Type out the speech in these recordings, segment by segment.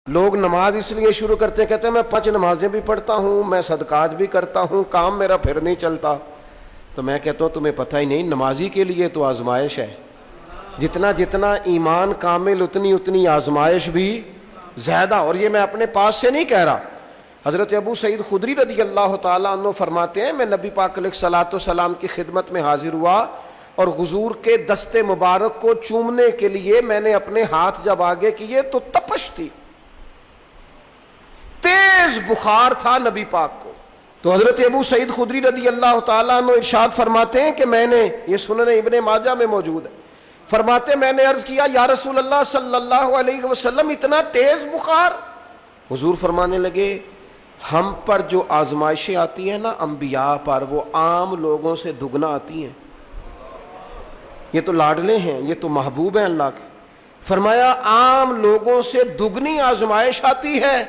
لوگ نماز اس لیے شروع کرتے ہیں، کہتے ہیں میں 5 نمازیں بھی پڑھتا ہوں، میں صدقات بھی کرتا ہوں، کام میرا پھر نہیں چلتا۔ تو میں کہتا ہوں تمہیں پتہ ہی نہیں، نمازی کے لیے تو آزمائش ہے، جتنا جتنا ایمان کامل اتنی اتنی آزمائش بھی زیادہ۔ اور یہ میں اپنے پاس سے نہیں کہہ رہا، حضرت ابو سعید خدری رضی اللہ تعالیٰ عنہ فرماتے ہیں میں نبی پاک علیہ الصلوۃ والسلام کی خدمت میں حاضر ہوا اور حضور کے دست مبارک کو چومنے کے لیے میں نے اپنے ہاتھ جب آگے کیے تو تپش تھی، تیز بخار تھا نبی پاک کو۔ تو حضرت ابو سعید خدری رضی اللہ تعالیٰ عنہ ارشاد فرماتے ہیں کہ میں نے، یہ سنن ابن ماجہ میں موجود ہے، فرماتے میں نے عرض کیا یا رسول اللہ صلی اللہ علیہ وسلم اتنا تیز بخار؟ حضور فرمانے لگے ہم پر جو آزمائشیں آتی ہیں نا انبیاء پر، وہ عام لوگوں سے دگنا آتی ہیں۔ یہ تو لاڈلے ہیں، یہ تو محبوب ہیں اللہ کے۔ فرمایا عام لوگوں سے دگنی آزمائش آتی ہے،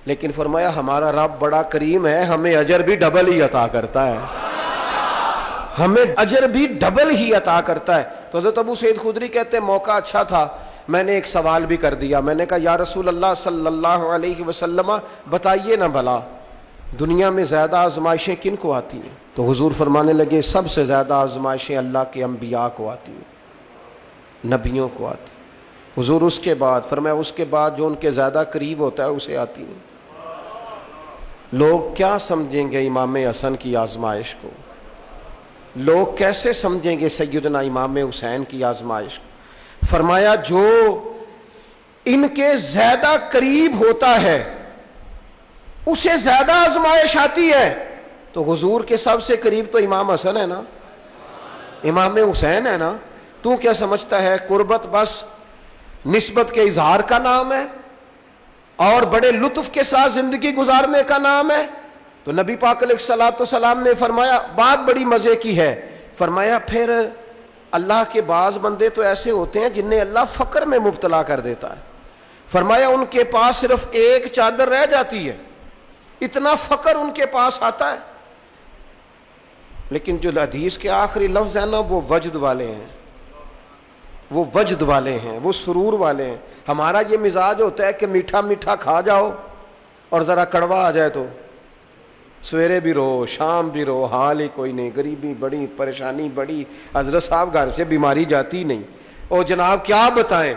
لیکن فرمایا ہمارا رب بڑا کریم ہے، ہمیں اجر بھی ڈبل ہی عطا کرتا ہے، ہمیں اجر بھی ڈبل ہی عطا کرتا ہے۔ تو حضرت ابو سعید خدری کہتے ہیں موقع اچھا تھا، میں نے ایک سوال بھی کر دیا، میں نے کہا یا رسول اللہ صلی اللہ علیہ وسلم بتائیے نا بھلا دنیا میں زیادہ آزمائشیں کن کو آتی ہیں؟ تو حضور فرمانے لگے سب سے زیادہ آزمائشیں اللہ کے انبیاء کو آتی ہیں، نبیوں کو آتی ہیں۔ حضور اس کے بعد فرمایا اس کے بعد جو ان کے زیادہ قریب ہوتا ہے اسے آتی ہیں۔ لوگ کیا سمجھیں گے امام حسن کی آزمائش کو؟ لوگ کیسے سمجھیں گے سیدنا امام حسین کی آزمائش کو؟ فرمایا جو ان کے زیادہ قریب ہوتا ہے اسے زیادہ آزمائش آتی ہے۔ تو حضور کے سب سے قریب تو امام حسن ہے نا، امام حسین ہے نا، تو کیا سمجھتا ہے قربت بس نسبت کے اظہار کا نام ہے اور بڑے لطف کے ساتھ زندگی گزارنے کا نام ہے؟ تو نبی پاک علیہ الصلوۃ والسلام نے فرمایا بات بڑی مزے کی ہے، فرمایا پھر اللہ کے بعض بندے تو ایسے ہوتے ہیں جنہیں اللہ فقر میں مبتلا کر دیتا ہے۔ فرمایا ان کے پاس صرف ایک چادر رہ جاتی ہے، اتنا فقر ان کے پاس آتا ہے، لیکن جو حدیث کے آخری لفظ ہے نا وہ وجد والے ہیں، وہ وجد والے ہیں، وہ سرور والے ہیں۔ ہمارا یہ مزاج ہوتا ہے کہ میٹھا میٹھا کھا جاؤ اور ذرا کڑوا آ جائے تو سویرے بھی رو شام بھی رو، حال ہی کوئی نہیں، غریبی بڑی، پریشانی بڑی، حضرت صاحب گھر سے بیماری جاتی نہیں، اور جناب کیا بتائیں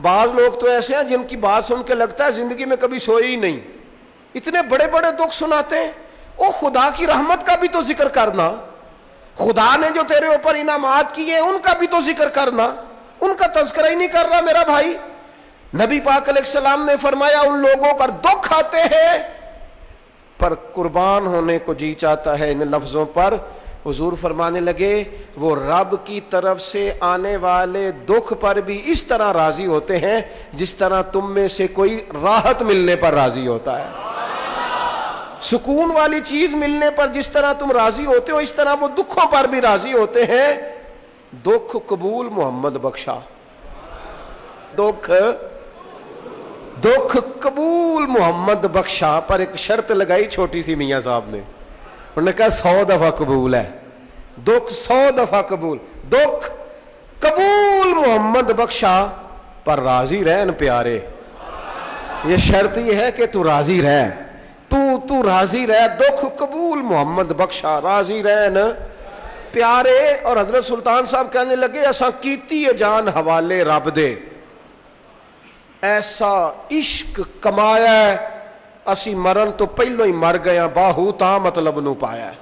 بعض لوگ تو ایسے ہیں جن کی بات سن کے لگتا ہے زندگی میں کبھی سوئی ہی نہیں، اتنے بڑے بڑے دکھ سناتے ہیں۔ او خدا کی رحمت کا بھی تو ذکر کرنا، خدا نے جو تیرے اوپر انعامات کیے ان کا بھی تو ذکر کرنا، ان کا تذکرہ ہی نہیں کر رہا میرا بھائی۔ نبی پاک علیہ السلام نے فرمایا ان لوگوں پر دکھ آتے ہیں پر قربان ہونے کو جی چاہتا ہے ان لفظوں پر۔ حضور فرمانے لگے وہ رب کی طرف سے آنے والے دکھ پر بھی اس طرح راضی ہوتے ہیں جس طرح تم میں سے کوئی راحت ملنے پر راضی ہوتا ہے، سکون والی چیز ملنے پر جس طرح تم راضی ہوتے ہو اس طرح وہ دکھوں پر بھی راضی ہوتے ہیں۔ دکھ قبول محمد بخشا، دکھ قبول محمد بخشا، پر ایک شرط لگائی چھوٹی سی میاں صاحب نے، انہوں نے کہا 100 دفعہ قبول ہے، دکھ 100 دفعہ قبول، دکھ قبول محمد بخشا پر راضی رہن پیارے۔ یہ شرط یہ ہے کہ تو راضی رہ، تو راضی رہ، دکھ قبول محمد بخشا، راضی رہن پیارے۔ اور حضرت سلطان صاحب کہنے لگے اساں کیتی ہے جان حوالے رب دے، ایسا عشق کمایا ہے اسی مرن تو پہلو ہی مر گیا، باہو تا مطلب نو پایا ہے۔